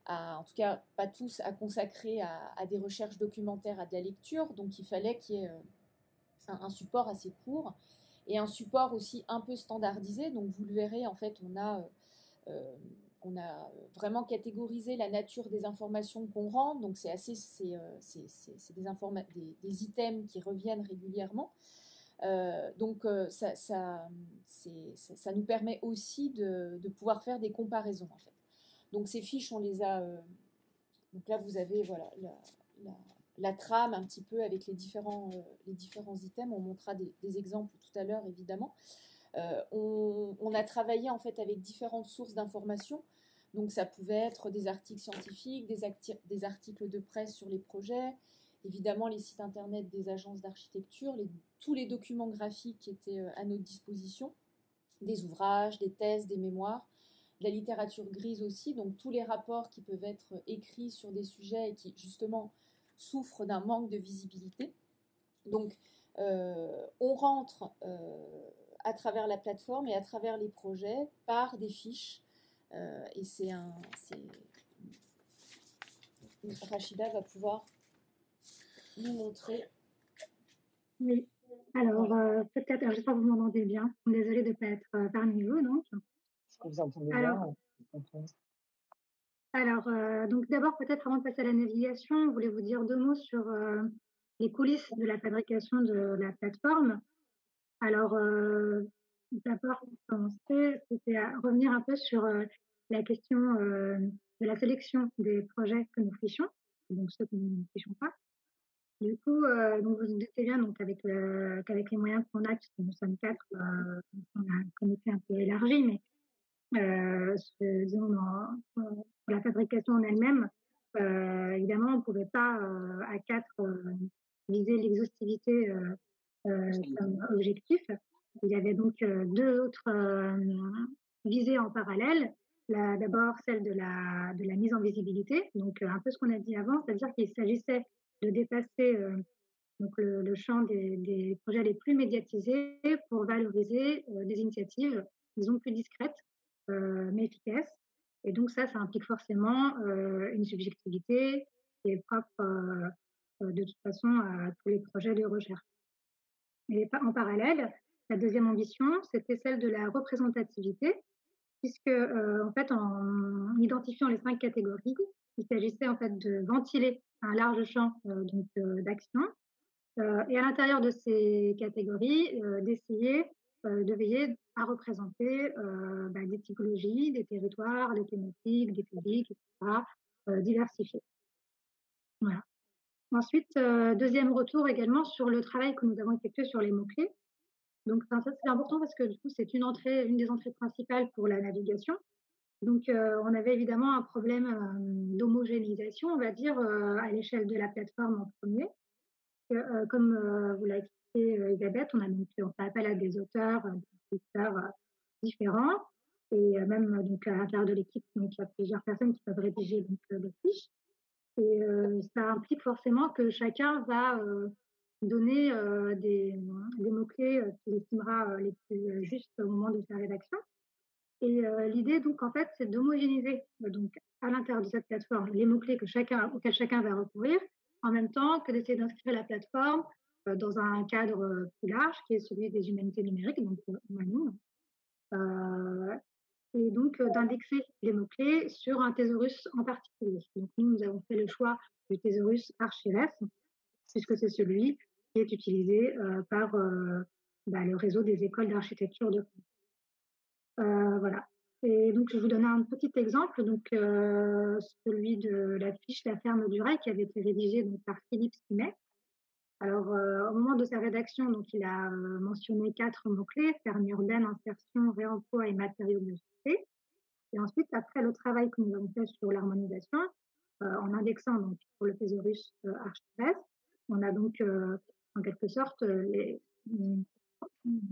en tout cas pas tous, à consacrer à des recherches documentaires, à de la lecture. Donc il fallait qu'il y ait un support assez court et un support aussi un peu standardisé. Donc vous le verrez, en fait, on a vraiment catégorisé la nature des informations qu'on rend. Donc c'est des items qui reviennent régulièrement. Ça nous permet aussi de pouvoir faire des comparaisons, en fait. Donc ces fiches, on les a. Donc là, vous avez voilà la trame un petit peu avec les différents items. On montrera des exemples tout à l'heure, évidemment. On a travaillé en fait avec différentes sources d'informations. Donc ça pouvait être des articles scientifiques, des articles de presse sur les projets, évidemment les sites internet des agences d'architecture, tous les documents graphiques qui étaient à notre disposition, des ouvrages, des thèses, des mémoires, de la littérature grise aussi, donc tous les rapports qui peuvent être écrits sur des sujets et qui justement souffrent d'un manque de visibilité. Donc on rentre à travers la plateforme et à travers les projets par des fiches. Et Rachida va pouvoir nous montrer. Oui. Alors, peut-être, j'espère que vous m'entendez bien. Désolée de ne pas être parmi vous, donc. Est-ce que vous entendez bien? Alors, donc d'abord, peut-être avant de passer à la navigation, je voulais vous dire 2 mots sur les coulisses de la fabrication de la plateforme. Alors, d'abord, pour commencer, c'était à revenir un peu sur la question de la sélection des projets que nous fichons, donc ceux que nous ne fichons pas. Du coup, donc vous vous doutez bien donc qu'avec les moyens qu'on a, puisque nous sommes 4, on a un comité un peu élargi, mais disons pour la fabrication en elle-même, évidemment, on ne pouvait pas à 4 viser l'exhaustivité comme objectif. Il y avait donc 2 autres visées en parallèle. D'abord celle de la mise en visibilité, donc un peu ce qu'on a dit avant, c'est-à-dire qu'il s'agissait de dépasser donc le champ des projets les plus médiatisés pour valoriser des initiatives, disons, plus discrètes, mais efficaces. Et donc ça implique forcément une subjectivité qui est propre de toute façon à tous les projets de recherche. Et en parallèle, la deuxième ambition, c'était celle de la représentativité, puisque en fait, en identifiant les 5 catégories, il s'agissait en fait de ventiler un large champ d'action, et à l'intérieur de ces catégories, d'essayer de veiller à représenter des typologies, des territoires, des thématiques, des publics, etc., diversifiés. Voilà. Ensuite, deuxième retour également sur le travail que nous avons effectué sur les mots-clés. Donc ça, c'est important parce que du coup, c'est une des entrées principales pour la navigation. Donc, on avait évidemment un problème d'homogénéisation, on va dire, à l'échelle de la plateforme en premier. Comme vous l'a expliqué Elisabeth, on fait appel à des auteurs, des éditeurs différents. Et même donc, à l'intérieur de l'équipe, donc, il y a plusieurs personnes qui peuvent rédiger donc, les fiches. Et ça implique forcément que chacun va donner des mots-clés qu'il estimera les plus justes au moment de sa rédaction. Et l'idée, donc, en fait, c'est d'homogénéiser donc, à l'intérieur de cette plateforme les mots-clés auxquels chacun va recourir, en même temps que d'essayer d'inscrire la plateforme dans un cadre plus large, qui est celui des humanités numériques, donc Humanum, et donc d'indexer les mots-clés sur un thésaurus en particulier. Donc nous avons fait le choix du thésaurus Archires, puisque c'est celui qui est utilisé par le réseau des écoles d'architecture de France. Voilà. Et donc je vais vous donner un petit exemple, donc celui de la fiche La ferme du Ray qui avait été rédigée donc, par Philippe Simet. Alors, au moment de sa rédaction, donc, il a mentionné 4 mots-clés: ferme urbaine, insertion, réemploi et matériaux biosourcés. Et ensuite, après le travail que nous avons fait sur l'harmonisation, en indexant donc, pour le thésaurus Architectes, on a donc en quelque sorte une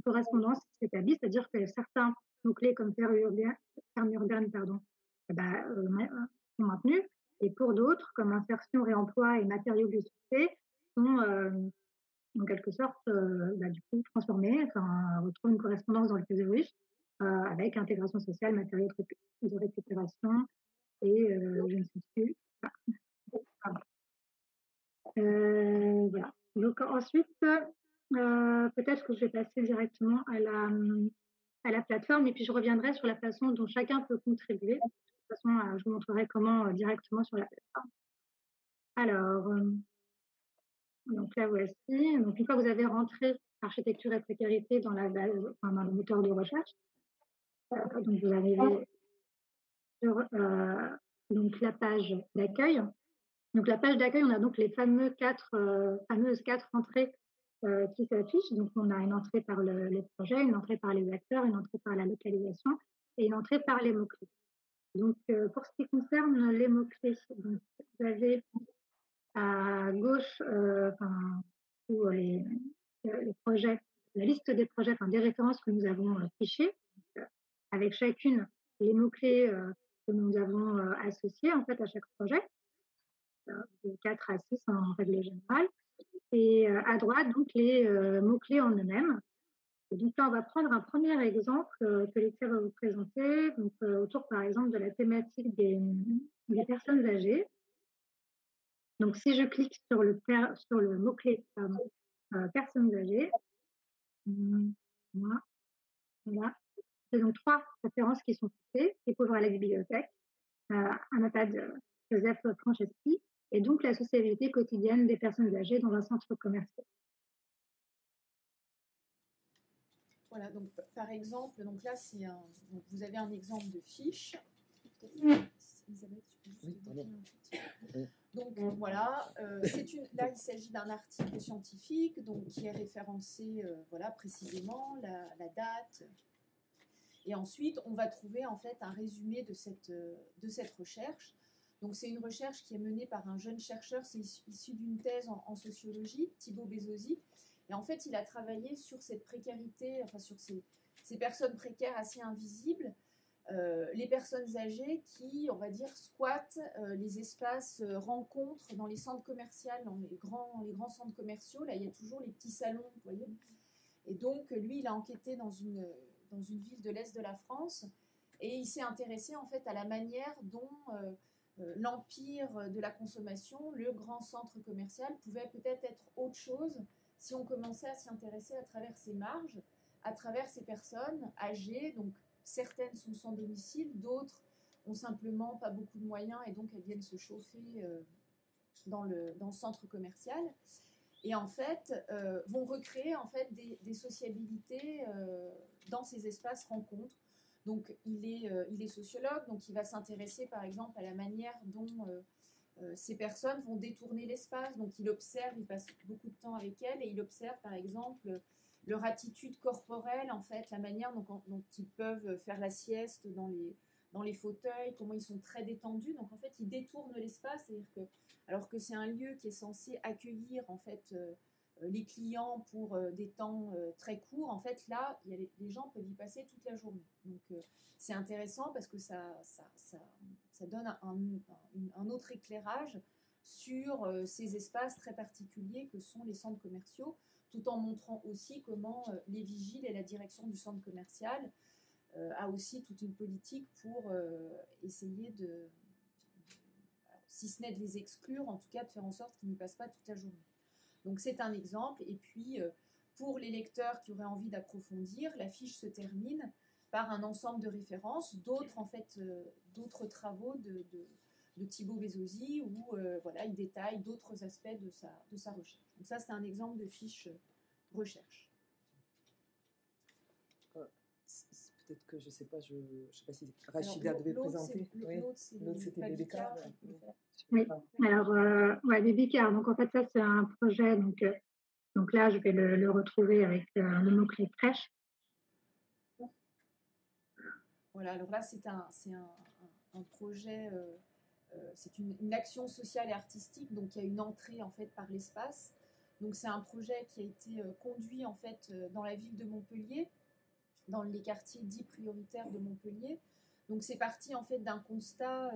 correspondance qui s'établit, c'est-à-dire que certains mots-clés comme ferme urbaine sont maintenus, Et pour d'autres, comme insertion, réemploi et matériaux biosourcés, sont en quelque sorte du coup transformés, enfin, retrouvent une correspondance dans le thésaurus avec intégration sociale, matériaux de récupération et je ne sais plus. Pardon. Voilà. Donc ensuite, peut-être que je vais passer directement à la plateforme et puis je reviendrai sur la façon dont chacun peut contribuer. De toute façon, je vous montrerai comment directement sur la plateforme. Alors, donc là voici. Donc une fois que vous avez rentré architecture et précarité dans la base, enfin, dans le moteur de recherche, donc vous arrivez sur donc la page d'accueil. Donc la page d'accueil, on a donc les fameuses quatre entrées qui s'affichent. Donc on a une entrée par les projets, une entrée par les acteurs, une entrée par la localisation et une entrée par les mots-clés. Donc pour ce qui concerne les mots-clés, vous avez à gauche où les projets, la liste des projets, enfin des références que nous avons fichées, avec chacune les mots-clés que nous avons associés en fait à chaque projet, de 4 à 6 en règle générale. Et à droite, donc les mots-clés en eux-mêmes. Et donc là, on va prendre un premier exemple que Laetitia va vous présenter, donc autour par exemple de la thématique des personnes âgées. Donc si je clique sur le mot-clé personnes âgées, voilà. C'est donc 3 références qui sont citées, qui couvrent la bibliothèque, un EHPAD Joseph Franceschi, et donc la sociabilité quotidienne des personnes âgées dans un centre commercial. Voilà, donc par exemple, donc là donc vous avez un exemple de fiche. Elisabeth, tu peux juste décrire un petit peu. Donc voilà, là il s'agit d'un article scientifique donc qui est référencé voilà précisément la date. Et ensuite on va trouver en fait un résumé de cette recherche. Donc c'est une recherche qui est menée par un jeune chercheur, c'est issu d'une thèse en sociologie, Thibaut Bezosi. Et en fait, il a travaillé sur cette précarité, enfin sur ces personnes précaires assez invisibles, les personnes âgées qui, on va dire, squattent les espaces rencontres dans les centres commerciaux, dans les grands centres commerciaux. Là, il y a toujours les petits salons, vous voyez. Et donc, lui, il a enquêté dans une ville de l'Est de la France et il s'est intéressé en fait à la manière dont l'empire de la consommation, le grand centre commercial, pouvait peut-être être autre chose si on commençait à s'y intéresser à travers ces marges, à travers ces personnes âgées. Donc certaines sont sans domicile, d'autres ont simplement pas beaucoup de moyens et donc elles viennent se chauffer dans le centre commercial. Et en fait, vont recréer en fait des sociabilités dans ces espaces rencontres. Donc il est sociologue, donc il va s'intéresser par exemple à la manière dont ces personnes vont détourner l'espace. Donc il observe, il passe beaucoup de temps avec elles et il observe par exemple leur attitude corporelle, en fait, la manière dont ils peuvent faire la sieste dans les fauteuils, comment ils sont très détendus. Donc en fait, ils détournent l'espace, c'est-à-dire que alors que c'est un lieu qui est censé accueillir en fait les clients pour des temps très courts, en fait là, les gens peuvent y passer toute la journée. Donc c'est intéressant parce que ça donne un autre éclairage sur ces espaces très particuliers que sont les centres commerciaux, tout en montrant aussi comment les vigiles et la direction du centre commercial a aussi toute une politique pour essayer si ce n'est de les exclure, en tout cas de faire en sorte qu'ils n'y passent pas toute la journée. Donc c'est un exemple. Et puis, pour les lecteurs qui auraient envie d'approfondir, la fiche se termine par un ensemble de références, d'autres travaux de Thibaut Bezosi, où voilà, il détaille d'autres aspects de sa recherche. Donc ça, c'est un exemple de fiche recherche. Peut-être que je ne sais pas si Rachida devait présenter. L'autre, c'était Baby Car. Oui, alors, Baby Car, donc en fait, ça, c'est un projet, donc là, je vais le retrouver avec le mot-clé crèche. Voilà, alors là, c'est un projet, c'est une action sociale et artistique, donc il y a une entrée, en fait, par l'espace. Donc c'est un projet qui a été conduit, en fait, dans la ville de Montpellier, dans les quartiers dits prioritaires de Montpellier. Donc c'est parti en fait d'un constat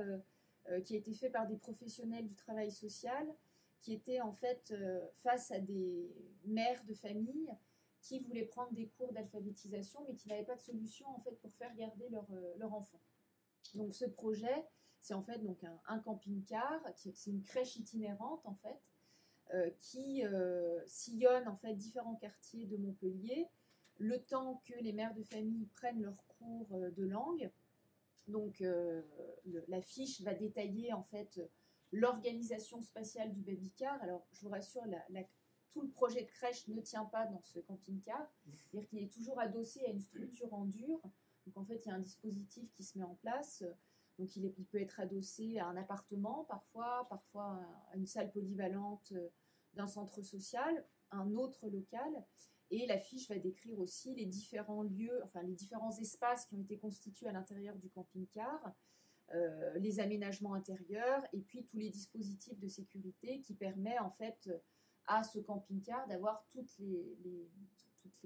qui a été fait par des professionnels du travail social, qui étaient en fait face à des mères de famille qui voulaient prendre des cours d'alphabétisation, mais qui n'avaient pas de solution en fait pour faire garder leur enfant. Donc ce projet, c'est en fait donc un camping-car, c'est une crèche itinérante en fait, qui sillonne en fait différents quartiers de Montpellier, le temps que les mères de famille prennent leurs cours de langue. Donc la fiche va détailler en fait l'organisation spatiale du baby-car. Alors je vous rassure, tout le projet de crèche ne tient pas dans ce camping-car, c'est-à-dire qu'il est toujours adossé à une structure en dur. Donc en fait, il y a un dispositif qui se met en place. Donc il peut être adossé à un appartement parfois à une salle polyvalente d'un centre social, un autre local. Et la fiche va décrire aussi les différents lieux, enfin les différents espaces qui ont été constitués à l'intérieur du camping-car, les aménagements intérieurs et puis tous les dispositifs de sécurité qui permettent en fait à ce camping-car d'avoir toutes les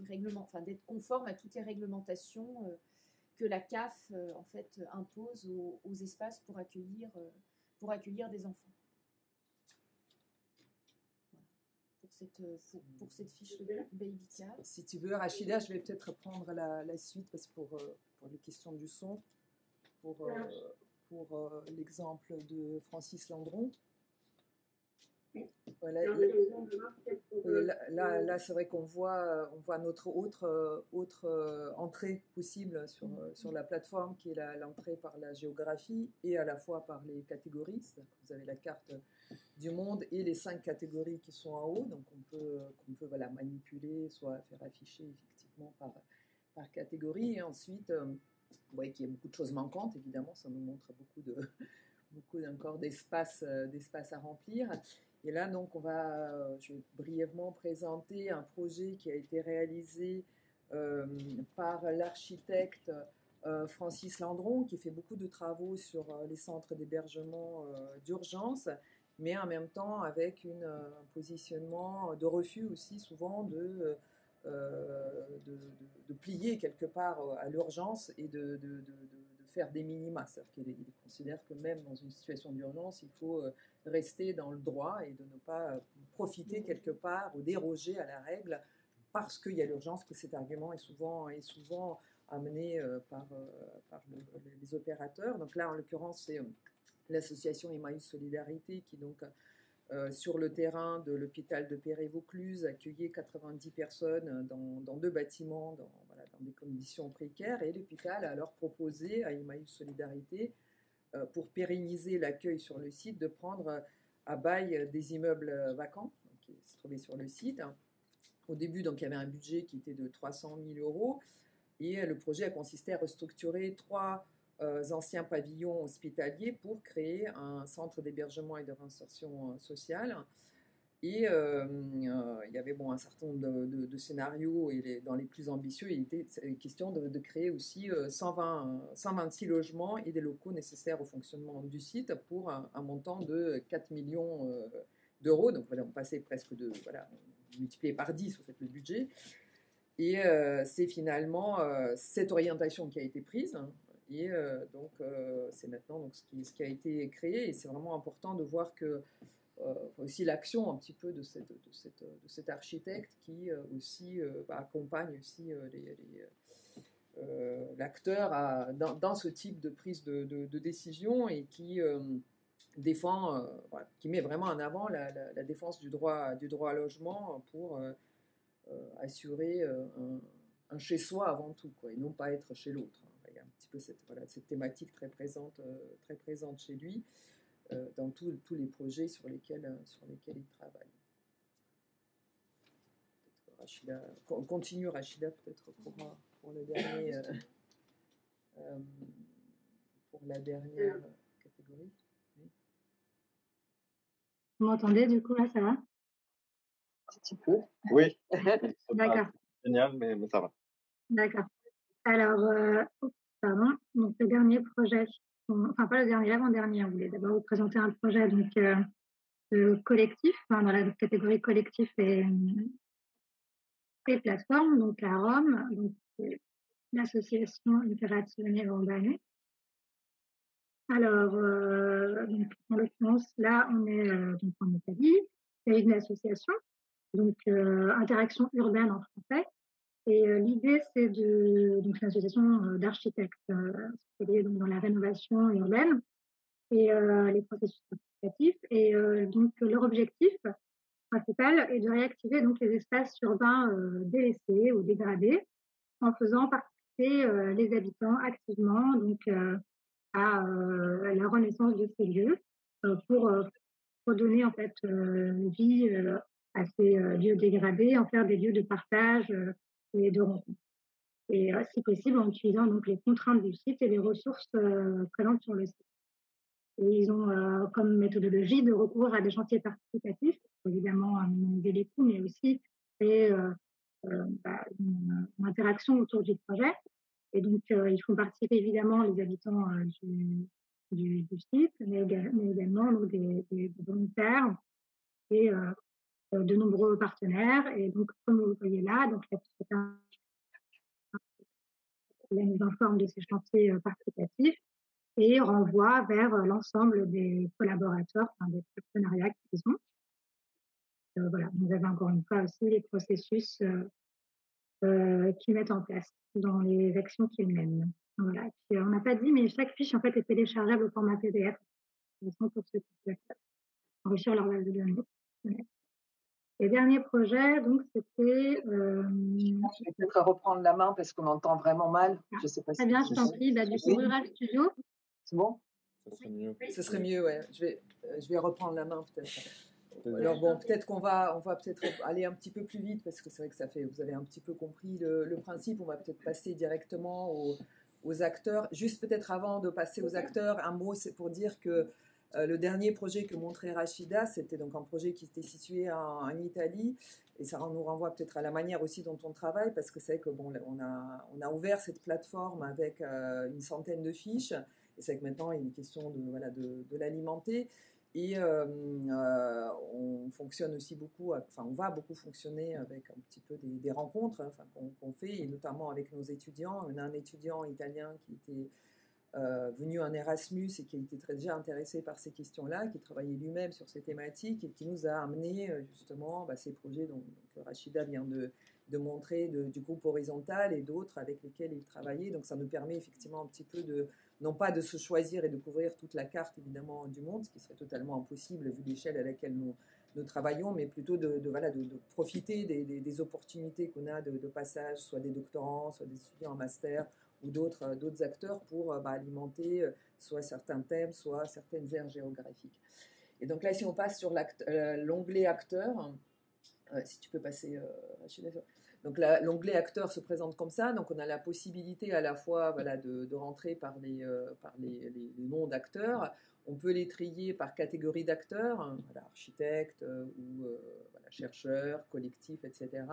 règlements, enfin d'être conforme à toutes les réglementations que la CAF en fait impose aux espaces pour accueillir des enfants. Pour cette fiche de baby car. Si tu veux, Rachida, je vais peut-être prendre la suite parce que pour les questions du son, pour l'exemple de Francis Landron. Voilà, là c'est vrai qu'on voit notre autre entrée possible sur la plateforme, qui est l'entrée par la géographie et à la fois par les catégories. Vous avez la carte du monde et les 5 catégories qui sont en haut, donc qu'on peut voilà, manipuler, soit faire afficher effectivement par catégorie. Et ensuite, vous voyez qu'il y a beaucoup de choses manquantes, évidemment, ça nous montre beaucoup encore d'espace à remplir. Et là, donc, je vais brièvement présenter un projet qui a été réalisé par l'architecte Francis Landron, qui fait beaucoup de travaux sur les centres d'hébergement d'urgence, mais en même temps avec un positionnement de refus aussi souvent de plier quelque part à l'urgence et de faire des minima. C'est-à-dire qu'il considère que même dans une situation d'urgence, il faut rester dans le droit et de ne pas profiter quelque part ou déroger à la règle parce qu'il y a l'urgence, que cet argument est souvent amené par les opérateurs. Donc là, en l'occurrence, c'est l'association Emmaüs Solidarité qui donc sur le terrain de l'hôpital de Perret-Vaucluse accueillait 90 personnes dans 2 bâtiments dans des conditions précaires, et l'hôpital a alors proposé à Emmaüs Solidarité pour pérenniser l'accueil sur le site de prendre à bail des immeubles vacants qui se trouvaient sur le site. Au début, donc, il y avait un budget qui était de 300 000 € et le projet a consisté à restructurer 3 anciens pavillons hospitaliers pour créer un centre d'hébergement et de réinsertion sociale. Et il y avait un certain nombre de scénarios, et dans les plus ambitieux, il était question de créer aussi 126 logements et des locaux nécessaires au fonctionnement du site pour un montant de 4 millions d'euros. Donc voilà, on passait presque multiplié par 10 en fait, le budget. Et c'est finalement cette orientation qui a été prise. Et donc c'est maintenant donc, ce qui a été créé, et c'est vraiment important de voir que aussi l'action un petit peu de cet architecte qui aussi accompagne aussi l'acteur dans ce type de prise de décision, et qui défend, qui met vraiment en avant la défense du droit à logement pour assurer un chez-soi avant tout, quoi, et non pas être chez l'autre. Il y a un petit peu cette thématique très présente chez lui. Dans tous les projets sur lesquels il travaille. Rachida, continue Rachida peut-être pour le dernier, pour la dernière catégorie. Oui. Vous m'entendez du coup là, ça va? Un petit peu. Oui. D'accord. Génial, mais ça va. D'accord. Alors, pardon. Donc le dernier projet, enfin pas le dernier, l'avant-dernier, on voulait d'abord vous présenter un projet donc collectif, dans la catégorie collectif et plateforme, donc à Rome, donc l'association Interazione Rondane. Alors, donc, en l'occurrence, là, on est donc en Italie. C'est une association, donc Interaction urbaine en français. Et l'idée, c'est donc c'est une association d'architectes spécialisés donc dans la rénovation urbaine et les processus participatifs. Et donc leur objectif principal est de réactiver donc les espaces urbains délaissés ou dégradés en faisant participer les habitants activement donc à la renaissance de ces lieux pour redonner en fait vie à ces lieux dégradés, en faire des lieux de partage et de rencontre. Et si possible en utilisant donc les contraintes du site et les ressources présentes sur le site. Et ils ont comme méthodologie de recourir à des chantiers participatifs, pour évidemment minimiser les coûts, mais aussi créer une interaction autour du projet. Et donc, ils font participer évidemment les habitants du site, mais également donc, des volontaires et de nombreux partenaires. Et donc, comme vous le voyez là, donc, la mise en forme de ces chantiers participatifs et renvoie vers l'ensemble des collaborateurs, enfin, des partenariats qu'ils ont. Voilà, vous avez encore une fois aussi les processus qu'ils mettent en place dans les actions qu'ils mènent. Voilà. Puis, on n'a pas dit, mais chaque fiche en fait est téléchargeable au format PDF pour ceux qui souhaitent enrichir leur base de données. Les derniers projets, donc c'était. Je vais peut-être reprendre la main parce qu'on entend vraiment mal. Je sais pas très bien, je t'en prie. Du coup, Rural Studio. C'est bon? Ça serait mieux. Ce serait mieux, ouais. Je vais reprendre la main peut-être. Alors bon, peut-être qu'on va peut-être aller un petit peu plus vite parce que c'est vrai que vous avez un petit peu compris le principe. On va peut-être passer directement aux acteurs. Juste peut-être avant de passer aux acteurs, un mot, c'est pour dire que le dernier projet que montrait Rachida, c'était donc un projet qui était situé en Italie. Et ça nous renvoie peut-être à la manière aussi dont on travaille, parce que c'est que bon, on a ouvert cette plateforme avec une centaine de fiches. Et c'est que maintenant, il est une question de l'alimenter. Et on fonctionne aussi beaucoup, enfin on va beaucoup fonctionner avec un petit peu des rencontres qu'on fait, et notamment avec nos étudiants. On a un étudiant italien qui était venu en Erasmus et qui a été très déjà intéressé par ces questions-là, qui travaillait lui-même sur ces thématiques et qui nous a amené justement ces projets dont Rachida vient de montrer, du groupe horizontal et d'autres avec lesquels il travaillait. Donc ça nous permet effectivement un petit peu non pas de se choisir et de couvrir toute la carte évidemment du monde, ce qui serait totalement impossible vu l'échelle à laquelle nous travaillons, mais plutôt de profiter des opportunités qu'on a de passage, soit des doctorants, soit des étudiants en master, ou d'autres acteurs pour alimenter soit certains thèmes, soit certaines aires géographiques. Et donc là, si on passe sur l'onglet acteurs, si tu peux passer, Rachida. Donc l'onglet acteurs se présente comme ça. Donc on a la possibilité à la fois de rentrer par les noms d'acteurs. On peut les trier par catégorie d'acteurs, architectes ou chercheurs, collectifs, etc.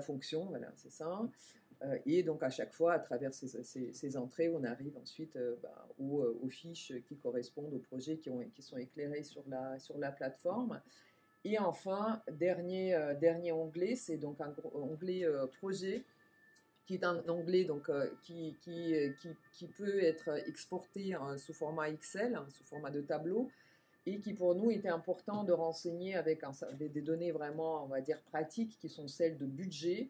Fonction, voilà, c'est ça. Et donc à chaque fois, à travers ces entrées, on arrive ensuite aux fiches qui correspondent aux projets qui sont éclairés sur la plateforme. Et enfin, dernier onglet, c'est donc un onglet projet, qui est un onglet donc, qui peut être exporté sous format Excel, sous format de tableau, et qui pour nous était important de renseigner avec des données vraiment, on va dire, pratiques, qui sont celles de budget,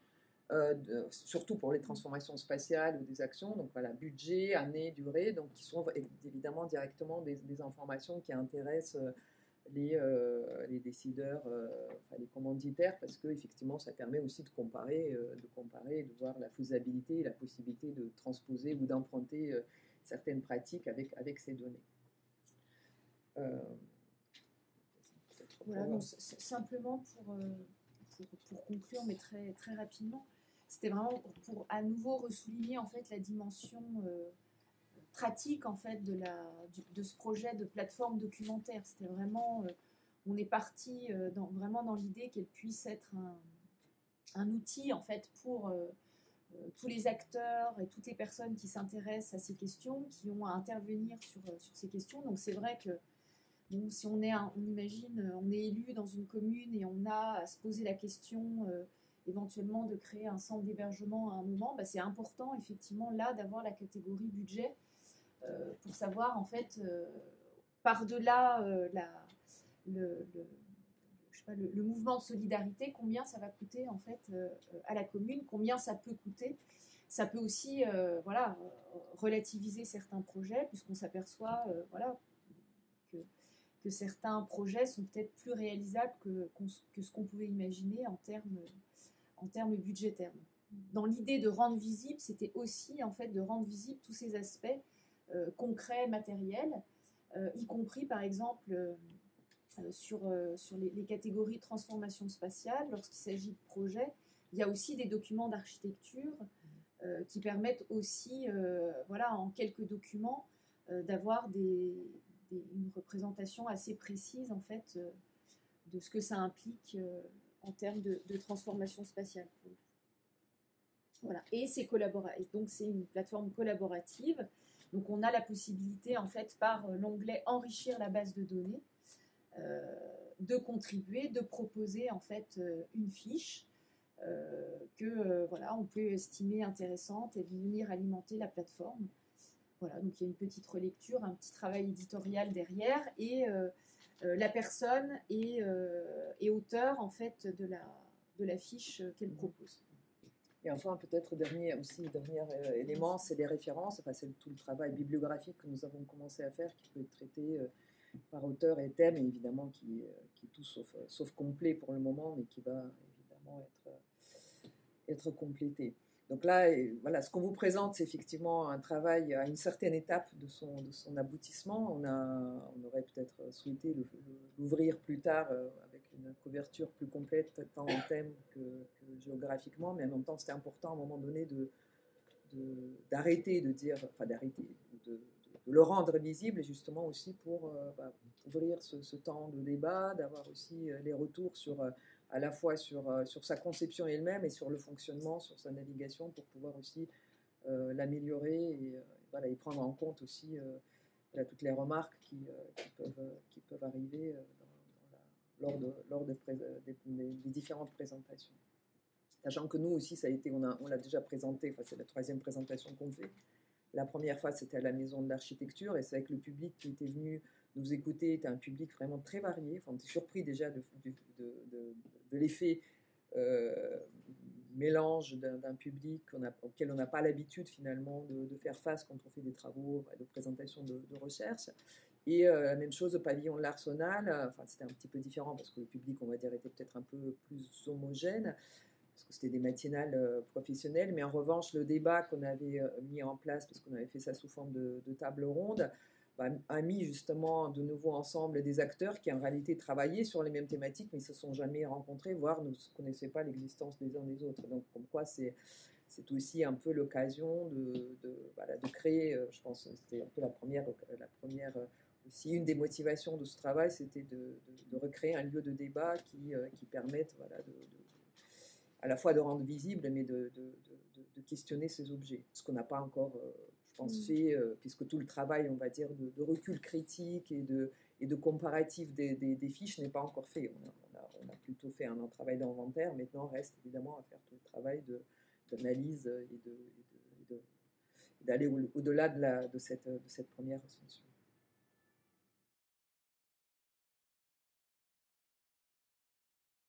surtout pour les transformations spatiales ou des actions. Donc voilà, budget, année, durée, donc qui sont évidemment directement des informations qui intéressent les décideurs, les commanditaires, parce que effectivement ça permet aussi de comparer, de voir la faisabilité et la possibilité de transposer ou d'emprunter certaines pratiques avec ces données. Voilà, donc, simplement pour conclure, mais très, très rapidement, c'était vraiment pour à nouveau ressouligner en fait la dimension pratique en fait de ce projet de plateforme documentaire. C'était vraiment, on est parti vraiment dans l'idée qu'elle puisse être un outil en fait pour tous les acteurs et toutes les personnes qui s'intéressent à ces questions, qui ont à intervenir sur ces questions. Donc c'est vrai que bon, si on imagine, on est élu dans une commune et on a à se poser la question éventuellement de créer un centre d'hébergement à un moment, c'est important effectivement là d'avoir la catégorie budget pour savoir en fait par-delà je sais pas, le mouvement de solidarité, combien ça va coûter en fait à la commune, combien ça peut coûter. Ça peut aussi voilà, relativiser certains projets, puisqu'on s'aperçoit voilà, que certains projets sont peut-être plus réalisables que ce qu'on pouvait imaginer en termes budgétaires. Dans l'idée de rendre visible, c'était aussi en fait de rendre visible tous ces aspects concrets, matériels, y compris par exemple sur les catégories transformation spatiale. Lorsqu'il s'agit de projets, il y a aussi des documents d'architecture qui permettent aussi, voilà, en quelques documents, d'avoir une représentation assez précise en fait de ce que ça implique en termes de transformation spatiale. Voilà. Et c'est collaboratif. Donc c'est une plateforme collaborative. Donc on a la possibilité en fait par l'onglet enrichir la base de données de contribuer, de proposer en fait une fiche voilà, on peut estimer intéressante et venir alimenter la plateforme. Voilà, donc il y a une petite relecture, un petit travail éditorial derrière, et la personne est auteur en fait de la fiche qu'elle propose. Et enfin, peut-être dernier élément, c'est les références. Enfin, c'est tout le travail bibliographique que nous avons commencé à faire, qui peut être traité par auteur et thème, et évidemment qui est tout sauf complet pour le moment, mais qui va évidemment être complété. Donc là, voilà, ce qu'on vous présente, c'est effectivement un travail à une certaine étape de son aboutissement. On aurait peut-être souhaité l'ouvrir plus tard avec une couverture plus complète, tant en thème que géographiquement, mais en même temps, c'était important à un moment donné d'arrêter, de le rendre visible, justement aussi pour ouvrir ce temps de débat, d'avoir aussi les retours à la fois sur sa conception elle-même et sur le fonctionnement, sur sa navigation, pour pouvoir aussi l'améliorer et prendre en compte aussi toutes les remarques qui peuvent arriver lors des différentes présentations. Sachant que nous aussi, on l'a déjà présenté, c'est la 3e présentation qu'on fait. La première fois, c'était à la Maison de l'Architecture, et c'est vrai que le public qui était venu nous écouter était un public vraiment très varié. Enfin, on était surpris déjà de l'effet mélange d'un public auquel on n'a pas l'habitude finalement de faire face quand on fait des travaux de présentation de recherche. Et la même chose au pavillon de l'Arsenal. Enfin, c'était un petit peu différent parce que le public, on va dire, était peut-être un peu plus homogène, parce que c'était des matinales professionnelles. Mais en revanche, le débat qu'on avait mis en place, parce qu'on avait fait ça sous forme de table ronde, a mis justement de nouveau ensemble des acteurs qui en réalité travaillaient sur les mêmes thématiques, mais ne se sont jamais rencontrés, voire ne connaissaient pas l'existence des uns des autres. Donc, comme quoi, c'est aussi un peu l'occasion de créer, je pense que c'était un peu la première aussi, une des motivations de ce travail, c'était de recréer un lieu de débat qui permette à la fois de rendre visible, mais de questionner ces objets. Ce qu'on n'a pas encore, je pense, fait, puisque tout le travail, on va dire, de recul critique et de comparatif des fiches n'est pas encore fait. On a plutôt fait un travail d'inventaire. Maintenant, reste évidemment à faire tout le travail d'analyse et d'aller au-delà de cette première recension.